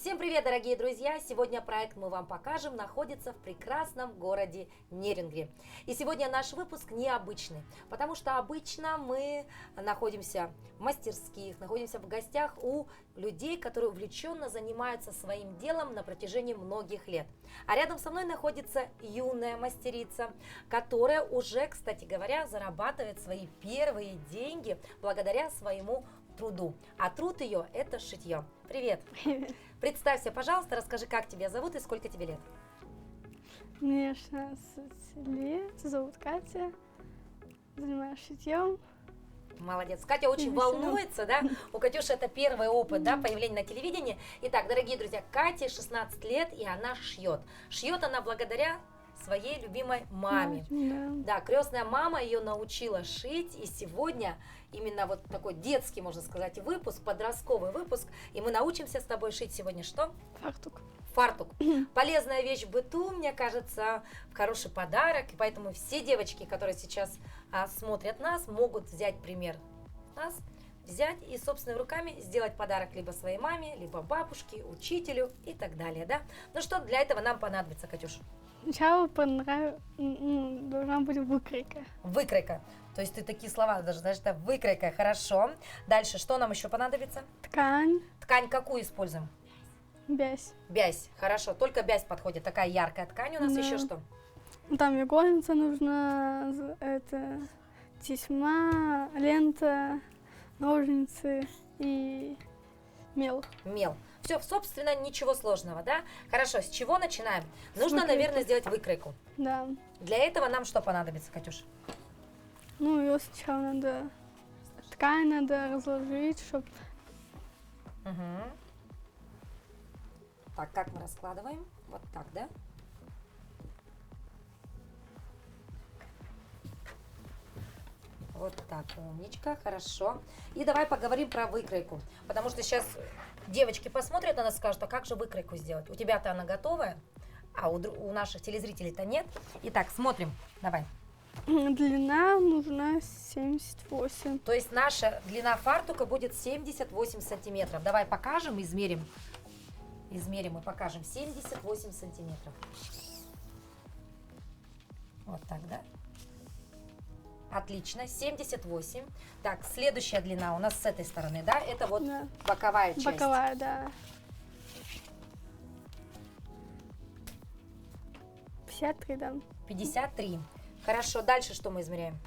Всем привет, дорогие друзья! Сегодня проект «Мы вам покажем» находится в прекрасном городе Нерюнгри. И сегодня наш выпуск необычный, потому что обычно мы находимся в мастерских, находимся в гостях у людей, которые увлеченно занимаются своим делом на протяжении многих лет. А рядом со мной находится юная мастерица, которая уже, кстати говоря, зарабатывает свои первые деньги благодаря своему труду. А труд ее – это шитье. Привет! Привет. Представься, пожалуйста, расскажи, как тебя зовут и сколько тебе лет? Мне 16 лет, зовут Катя, занимаюсь шитьем. Молодец. Катя очень волнуется, да? У Катюши это первый опыт, да, появления на телевидении. Итак, дорогие друзья, Кате 16 лет, и она шьет. Шьет она благодаря своей любимой маме. Да, крестная мама ее научила шить, и сегодня именно вот такой детский, можно сказать, выпуск, подростковый выпуск, и мы научимся с тобой шить сегодня что? Фартук. Фартук. Полезная вещь в быту, мне кажется, хороший подарок, и поэтому все девочки, которые сейчас смотрят нас, могут взять пример нас, взять и собственными руками сделать подарок либо своей маме, либо бабушке, учителю и так далее, да? Ну что для этого нам понадобится, Катюш? Сначала должна быть выкройка. Выкройка. То есть ты такие слова даже знаешь, это выкройка, хорошо. Дальше, что нам еще понадобится? Ткань. Ткань какую используем? Бязь. Бязь, хорошо, только бязь подходит. Такая яркая ткань у нас, еще что? Там иголница нужна, это тесьма, лента, ножницы и мел. Мел. Все, собственно, ничего сложного, да? Хорошо, с чего начинаем? Нужно, наверное, сделать выкройку. Да. Для этого нам что понадобится, Катюш? Ну, ее сначала надо, ткань надо разложить, чтобы... Угу. Так, как мы раскладываем? Вот так, да? Вот так, умничка, хорошо. И давай поговорим про выкройку, потому что сейчас девочки посмотрят на нас и скажут, а как же выкройку сделать? У тебя-то она готовая, а у наших телезрителей-то нет. Итак, смотрим, давай. Длина нужна 78. То есть наша длина фартука будет 78 сантиметров. Давай покажем, измерим. Измерим и покажем. 78 сантиметров. Вот так, да? Отлично, 78. Так, следующая длина у нас с этой стороны, да? Это вот Да. боковая часть. Боковая, да. 53, да. 53. Хорошо, дальше что мы измеряем?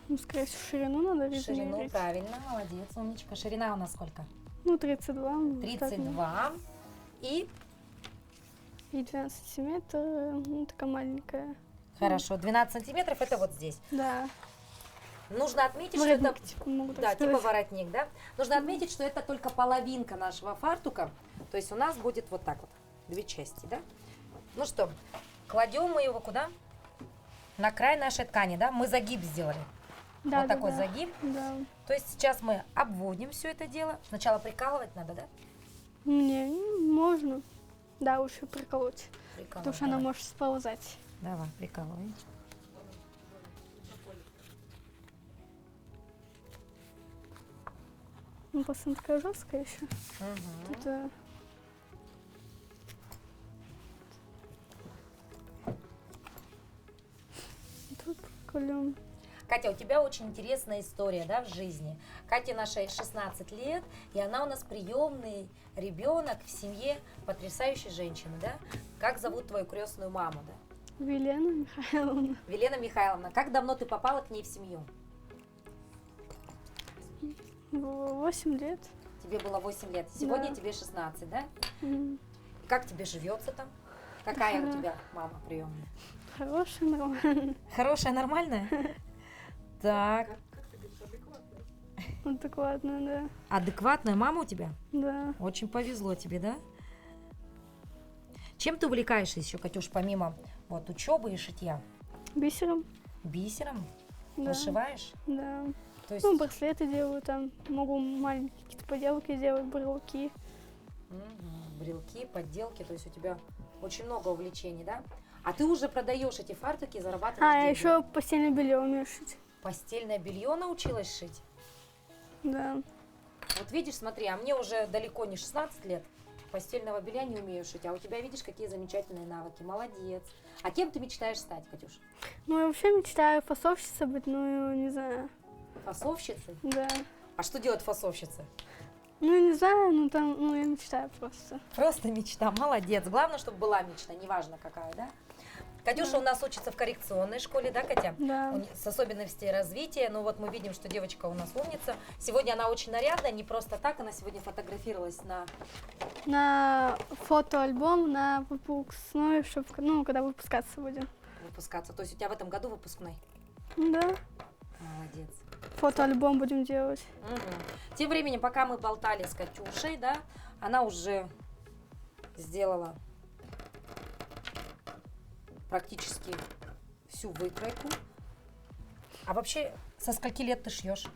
Ну, скорее всего, ширину надо Ширину, измерить. правильно, молодец, умничка. Ширина у нас сколько? Ну, 32. 32. И? И 12 сантиметров, ну, такая маленькая. Хорошо, 12 сантиметров это вот здесь. Да. Нужно отметить, что Воротник, это... типа, могу так Да, сказать. типа воротник, да? Нужно отметить, что это только половинка нашего фартука. То есть у нас будет вот так вот, две части, да? Ну что, кладем мы его куда? На край нашей ткани, да? Мы загиб сделали. Да, Вот да, такой да. загиб. Да. То есть сейчас мы обводим все это дело. Сначала прикалывать надо, да? Мне можно. Да, лучше приколоть. Прикалывать. Потому что она давай. может сползать. Давай, прикалывай. Ну, просто она такая жесткая еще. Угу. Это... Тут приколем. Катя, у тебя очень интересная история, да, в жизни. Кате нашей 16 лет, и она у нас приемный ребенок в семье потрясающей женщины, да? Как зовут твою крестную маму, да? Велена Михайловна. Велена Михайловна. Как давно ты попала к ней в семью? 8 лет. Тебе было 8 лет. Сегодня Да. тебе 16, да? М, Как тебе живется там? Какая у тебя мама приемная? Хорошая, нормально. Хорошая, нормальная? Так. Адекватная, да. Адекватная мама у тебя? Да. Очень повезло тебе, да? Чем ты увлекаешься еще, Катюш, помимо вот учебы и шитья? Бисером. Бисером? Да. Вышиваешь? Да. То есть Ну, браслеты делаю там. Могу маленькие какие-то поделки делать, брелки. брелки, подделки, то есть у тебя очень много увлечений, да? А ты уже продаешь эти фартуки и зарабатываешь А, деньги. еще постельное белье умею шить. Постельное белье научилась шить? Да. Вот видишь, смотри, а мне уже далеко не 16 лет. Постельного белья не умею шить. А у тебя, видишь, какие замечательные навыки. Молодец. А кем ты мечтаешь стать, Катюш? Ну, я вообще мечтаю фасовщицей быть, ну, не знаю. Фасовщицей? Да. А что делает фасовщица? Ну, не знаю, ну, там, ну, я мечтаю просто. Просто мечта. Молодец. Главное, чтобы была мечта, неважно какая, да? Катюша у нас учится в коррекционной школе, да, Катя? Да. С особенностями развития. Ну вот мы видим, что девочка у нас умница. Сегодня она очень нарядная, не просто так. Она сегодня фотографировалась На фотоальбом, на выпускной, чтобы, ну, когда выпускаться будем. выпускаться. То есть у тебя в этом году выпускной? Да. Молодец. Фотоальбом будем делать. Угу. Тем временем, пока мы болтали с Катюшей, да, она уже сделала практически всю выкройку. А вообще, со скольки лет ты шьешь?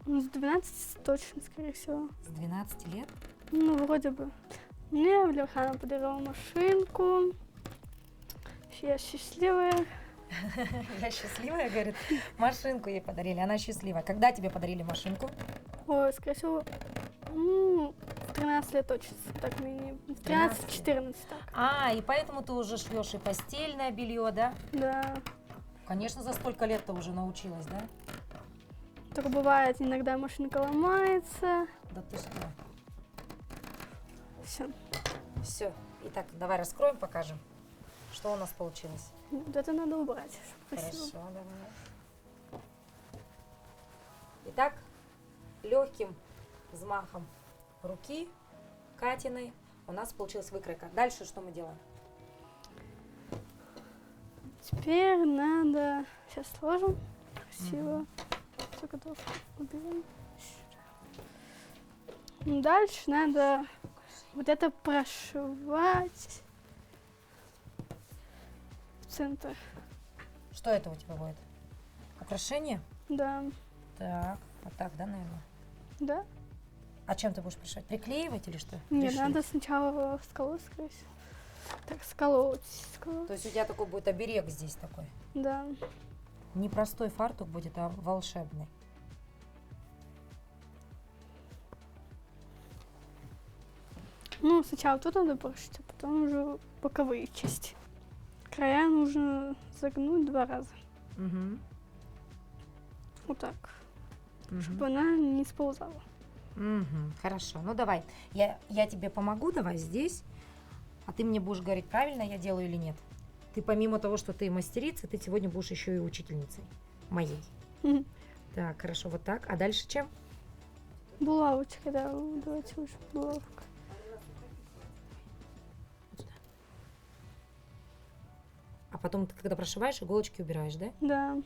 Ну, с 12 точно, скорее всего. С 12 лет? Ну, вроде бы. Мне Лерхана подарила машинку. Я счастливая. Я счастливая, говорит. Машинку ей подарили, она счастливая. Когда тебе подарили машинку? Ой, скорее всего, ну, в 13 лет точно. Так, в 13-14 так. А, и поэтому ты уже шьешь и постельное белье, да? Да. Конечно, за столько лет ты уже научилась, да? Так бывает, иногда машинка ломается. Да ты что? Все. Все. Итак, давай раскроем, покажем, что у нас получилось. Вот это надо убрать, чтобы красиво. Хорошо, давай. Итак, легким взмахом руки Катиной у нас получилась выкройка. Дальше что мы делаем? Теперь надо... Сейчас сложим. Красиво. Все готово. Уберем. Дальше надо вот это прошивать в центр. Что это у тебя будет? Украшение? Да. Так, вот так, да, наверное? Да? А чем ты будешь пришивать? Приклеивать или что? Нет, Пришить? надо сначала сколоть, скорее всего. Так, сколоть. То есть у тебя такой будет оберег здесь такой. Да. Не простой фартук будет, а волшебный. Ну, сначала тут надо прошить, а потом уже боковые части. Края нужно загнуть 2 раза. Угу. Вот так. Чтобы она не сползала. Угу. Хорошо, ну давай. Я тебе помогу, давай здесь. А ты мне будешь говорить, правильно я делаю или нет. Ты помимо того, что ты мастерица, ты сегодня будешь еще и учительницей моей. Мгм. Так, хорошо, вот так. А дальше чем? Булавочка, да, давайте лучше булавка. А потом ты, когда прошиваешь, иголочки убираешь, да? Да.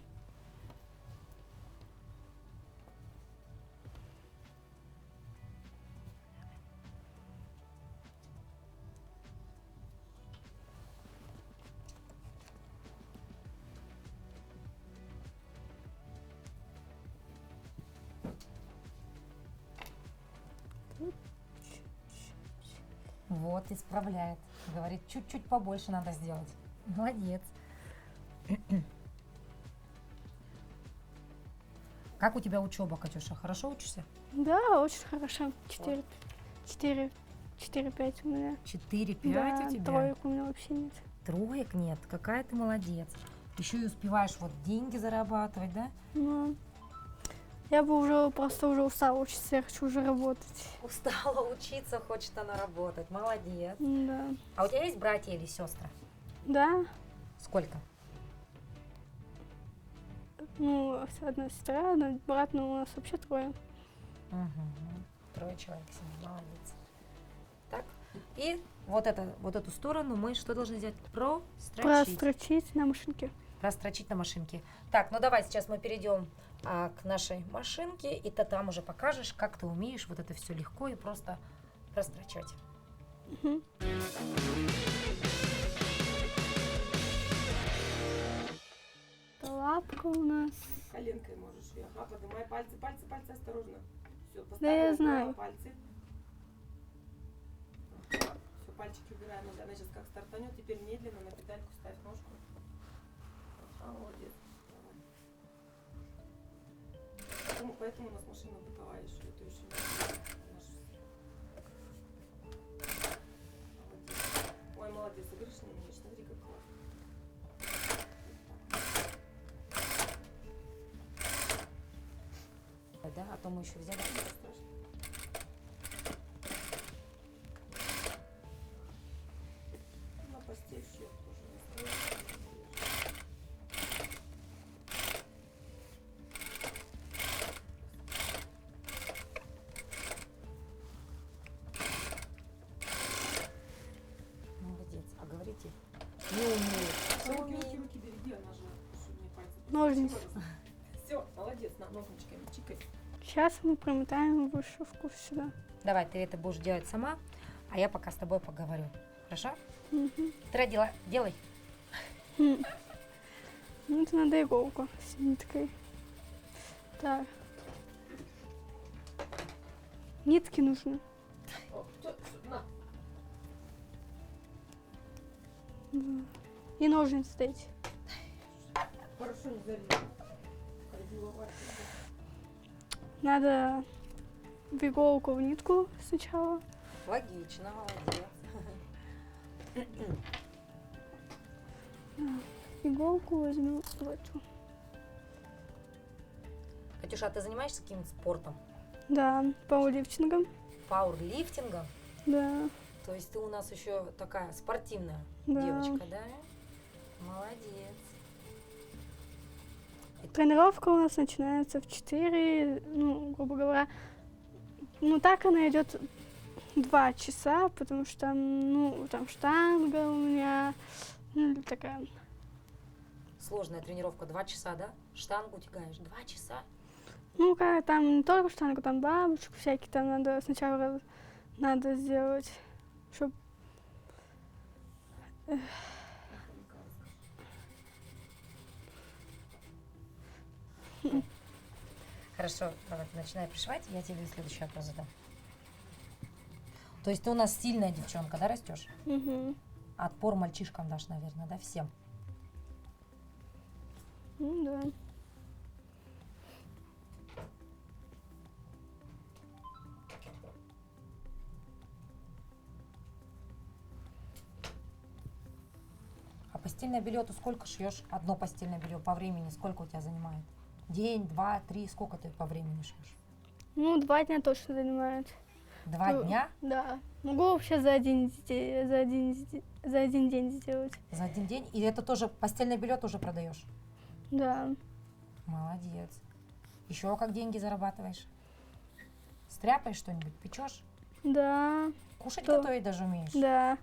Вот, исправляет. Говорит, чуть-чуть побольше надо сделать. Молодец. Как у тебя учеба, Катюша? Хорошо учишься? Да, очень хорошо. 4-5 у меня. 4-5 Да, у тебя? троек у меня вообще нет. Троек нет. Какая ты молодец. Еще и успеваешь вот деньги зарабатывать, да? Ну, я бы уже просто уже устала учиться, я хочу уже работать. Устала учиться, хочет она работать. Молодец. Да. А у тебя есть братья или сестры? Да. Сколько? Ну, одна сестра, одна брат, но у нас вообще 3. Угу. 3 человек сегодня. Молодец. Так. И вот эту сторону мы что должны сделать? Прострочить. Прострочить на машинке. Прострочить на машинке. Так, ну давай сейчас мы перейдем к нашей машинке, и ты там уже покажешь, как ты умеешь вот это все легко и просто прострочать. Угу. Лапка у нас. Коленкой можешь ее. Ага, поднимай пальцы, осторожно. Все, Да я знаю. пальцы. Все, пальчики убираем. Она сейчас как стартанет, теперь медленно на педальку ставь ножку. Молодец. Давай. Поэтому у нас машина бытовая еще. Это еще не наша. Молодец. Ой, молодец, игрушечный умеешь. Смотри, как классно. Да, а то мы еще взяли. Ничего страшного. На постель счет тоже не стоит. Молодец. А говорите, не умеет. Все Руки, умеет. руки, руки береги, она же, чтобы мне пальцы. Ножницы. Все, молодец, на ножничками, чикай. Сейчас мы промотаем вышивку сюда. Давай, ты это будешь делать сама, а я пока с тобой поговорю. Хорошо? Мгм. Ты родила, делай. Ну, это надо иголку с ниткой. Так. Нитки нужны. О, на. Да. И ножницы дайте. Хорошо не залезла. Ходила. Надо в иголку в нитку сначала. Логично, молодец. Иголку возьму в эту. Катюша, а ты занимаешься каким-то спортом? Да, пауэрлифтингом. Пауэрлифтингом? Да, То есть ты у нас еще такая спортивная да. девочка, да? Молодец. Тренировка у нас начинается в 4, ну, грубо говоря. Ну, так она идет 2 часа, потому что там, ну, там штанга у меня, ну, такая. Сложная тренировка, 2 часа, да? Штангу тягаешь, 2 часа? Ну, как там не только штангу, там бабочку всякие, там надо сначала надо сделать, чтобы... Хорошо, давай ты начинай пришивать, я тебе следующий вопрос задам. То есть ты у нас сильная девчонка, да, растешь? Угу. Отпор мальчишкам дашь, наверное, да, всем? Ну, да. А постельное белье ты сколько шьешь? Одно постельное белье по времени сколько у тебя занимает? День, 2, 3, сколько ты по времени шьешь? Ну, 2 дня точно занимает. 2 Ну, дня? Да. Могу вообще за один день сделать. За один день? И это тоже постельное белье тоже продаешь? Да. Молодец. Еще как деньги зарабатываешь? Стряпаешь что-нибудь, печешь? Да. Кушать Да. готовить даже умеешь? Да.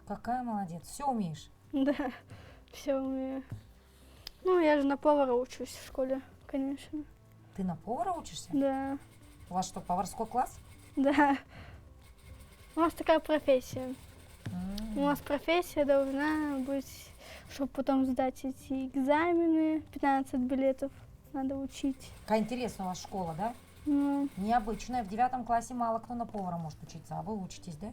Какая молодец. Все умеешь? Да. Все умею. Ну, я же на повара учусь в школе, конечно. Ты на повара учишься? Да. У вас что, поварской класс? Да. У нас такая профессия. У М. нас профессия должна быть, чтобы потом сдать эти экзамены. 15 билетов надо учить. Какая интересная у вас школа, да? Ну, Необычная. В 9 классе мало кто на повара может учиться, а вы учитесь, да?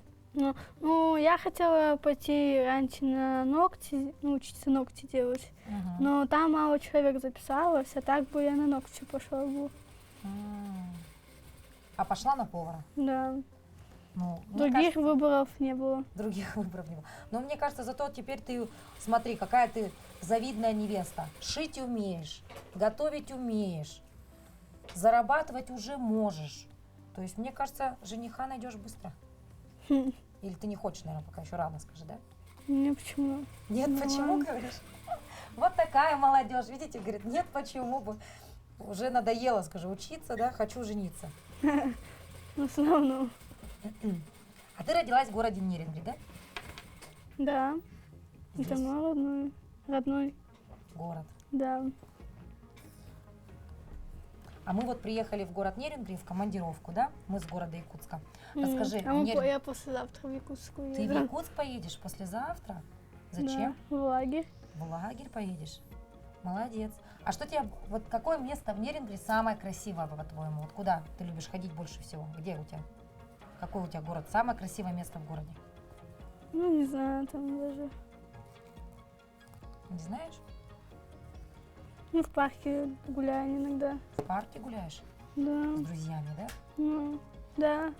ну, я хотела пойти раньше на ногти, ну, учиться ногти делать. Мгм. Но там мало человек записалось, а так бы я на ногти пошла бы. М. А пошла на повара? Да. Ну, мне Других кажется, выборов не было. других выборов не было. Но мне кажется, зато теперь ты, смотри, какая ты завидная невеста. Шить умеешь, готовить умеешь, зарабатывать уже можешь. То есть, мне кажется, жениха найдешь быстро. Хм. Или ты не хочешь, наверное, пока еще рано, скажи, да? Не, почему? Нет, Ну почему, ладно. говоришь? Вот такая молодежь, видите, говорит, нет, почему бы. Уже надоело, скажи, учиться, да, хочу жениться. В основном. А ты родилась в городе Нерюнгри, да? Да. Это Здесь мой родной. Родной. город. Да. А мы вот приехали в город Нерюнгри в командировку, да? Мы с города Якутска. Расскажи, А мы Нерюнгри- я послезавтра в Якутск ты в уеду. Якутск поедешь послезавтра? Зачем? Да, в лагерь. В лагерь поедешь? Молодец. А что тебе, вот какое место в Нерюнгри самое красивое, по-твоему? Вот куда ты любишь ходить больше всего? Где у тебя? Какой у тебя город? Самое красивое место в городе? Ну, не знаю, там даже. Не знаешь? Ну, в парке гуляю иногда. В парке гуляешь Да. с друзьями, да? Ну, да.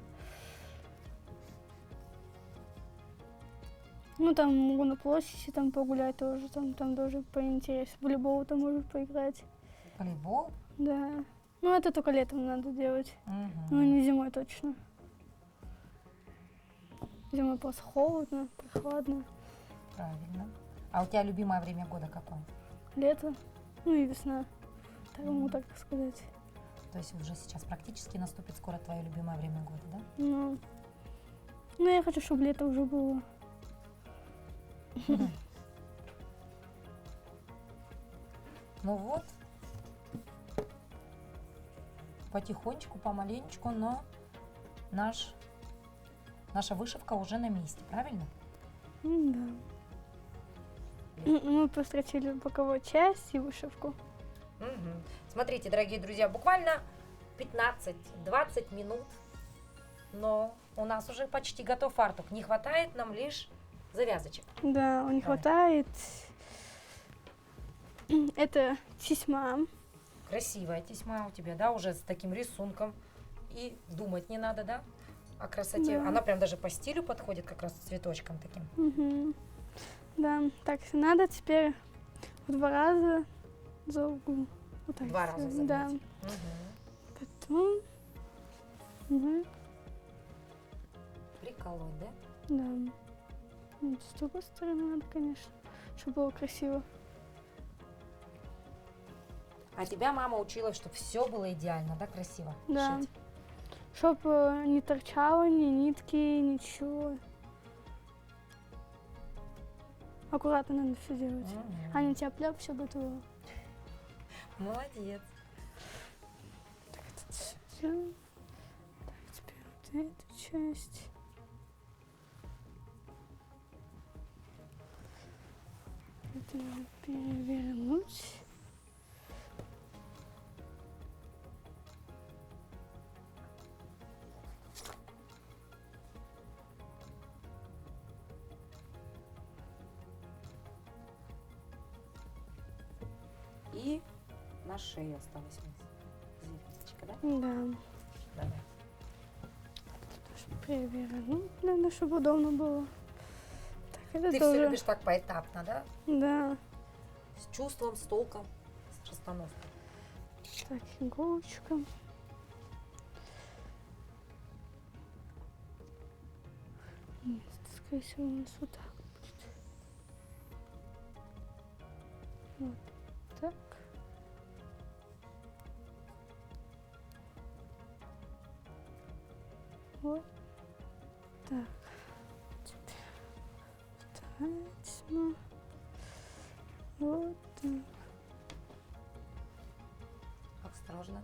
Ну, там могу на площади там погулять тоже, там тоже поинтереснее. В волейбол там можно поиграть. Волейбол? Да. Ну, это только летом надо делать. Мгм. Ну, не зимой точно. Зимой просто холодно, прохладно. Правильно. А у тебя любимое время года какое? Лето, ну и весна. Так могу так сказать. То есть уже сейчас практически наступит скоро твое любимое время года, да? Ну, я хочу, чтобы лето уже было. Ну вот, потихонечку, помаленечку, но наша вышивка уже на месте, правильно? Да. Мы построчили боковую часть и вышивку. Мгм. Смотрите, дорогие друзья, буквально 15-20 минут, но у нас уже почти готов фартук. Не хватает нам лишь завязочек. Да, не Да. хватает. Это тесьма. Красивая тесьма у тебя, да, уже с таким рисунком. И думать не надо, да, о красоте. Да. Она прям даже по стилю подходит, как раз с цветочком таким. Мгм. Да, так надо теперь в 2 раза за угол. Вот так 2 раза сделать. Да. загнуть. Мгм. Потом. Мгм. Приколоть, да? Да. Вот с другой стороны надо, конечно, чтобы было красиво. А тебя мама учила, чтобы все было идеально, да, красиво Да. шить? Чтобы не торчало ни нитки, ничего. Аккуратно надо все делать. Мгм. А не тяп-ляп, все готово. Молодец. Всё. Так, теперь вот эту часть. Это надо перевернуть. И на шее осталась звездочка, да? Да. Давай. Тоже перевернуть надо, чтобы удобно было. Так, это Ты тоже. все любишь так поэтапно, да? Да. С чувством, с толком, с расстановкой. Так, иголочка. Нет, скорее всего, у нас вот так будет. Вот так. Вот так. Теперь вторая тьма. Вот так. Осторожно.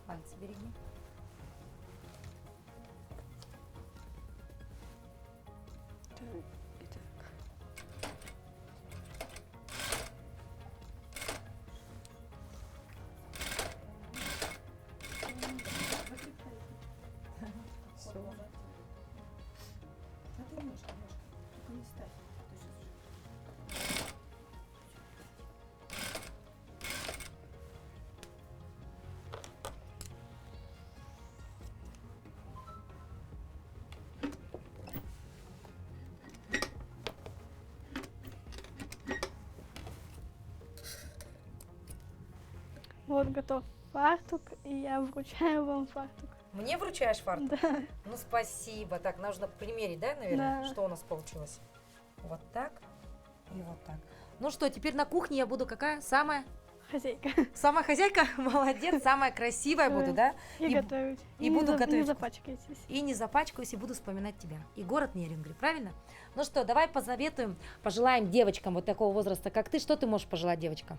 Пальцы береги. Так, и так. Все. А ты немножко, только не ставь. А то щас уже. Вот готов фартук, и я вручаю вам фартук. Мне вручаешь фартук? Да. Ну, спасибо. Так, нужно примерить, да, наверное, Да. что у нас получилось? Вот так и вот так. Ну что, теперь на кухне я буду какая? Самая Хозяйка. Самая хозяйка? Молодец, самая красивая буду, да? И И- готовить. и буду Не готовить. запачкайтесь. И не запачкаюсь, и буду вспоминать тебя. И город Нерюнгри, правильно? Ну что, давай позаветуем, пожелаем девочкам вот такого возраста, как ты. Что ты можешь пожелать девочкам?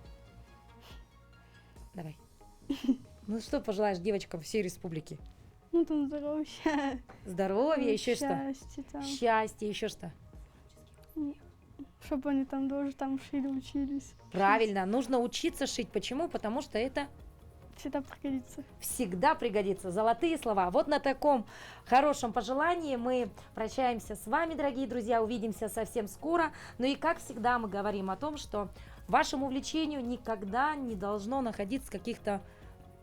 Давай. Ну что пожелаешь девочкам всей республики? Ну, там здоровья. Здоровья, еще что? Счастья там. Счастье, еще что? Чтобы они там тоже там шили, учились. Правильно, нужно учиться шить. Почему? Потому что это Всегда пригодится. всегда пригодится. Золотые слова. Вот на таком хорошем пожелании мы прощаемся с вами, дорогие друзья. Увидимся совсем скоро. Ну и как всегда мы говорим о том, что вашему увлечению никогда не должно находиться каких-то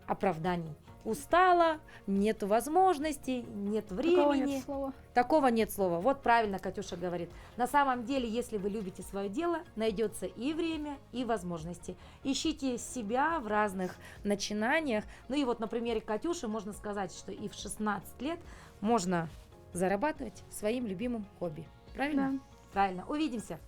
оправданий. Устала, нет возможностей, нет Такого времени. нет слова. Такого нет слова. Вот правильно Катюша говорит. На самом деле, если вы любите свое дело, найдется и время, и возможности. Ищите себя в разных начинаниях. Ну и вот на примере Катюши можно сказать, что и в 16 лет можно зарабатывать своим любимым хобби. Правильно? Да. Правильно. Увидимся.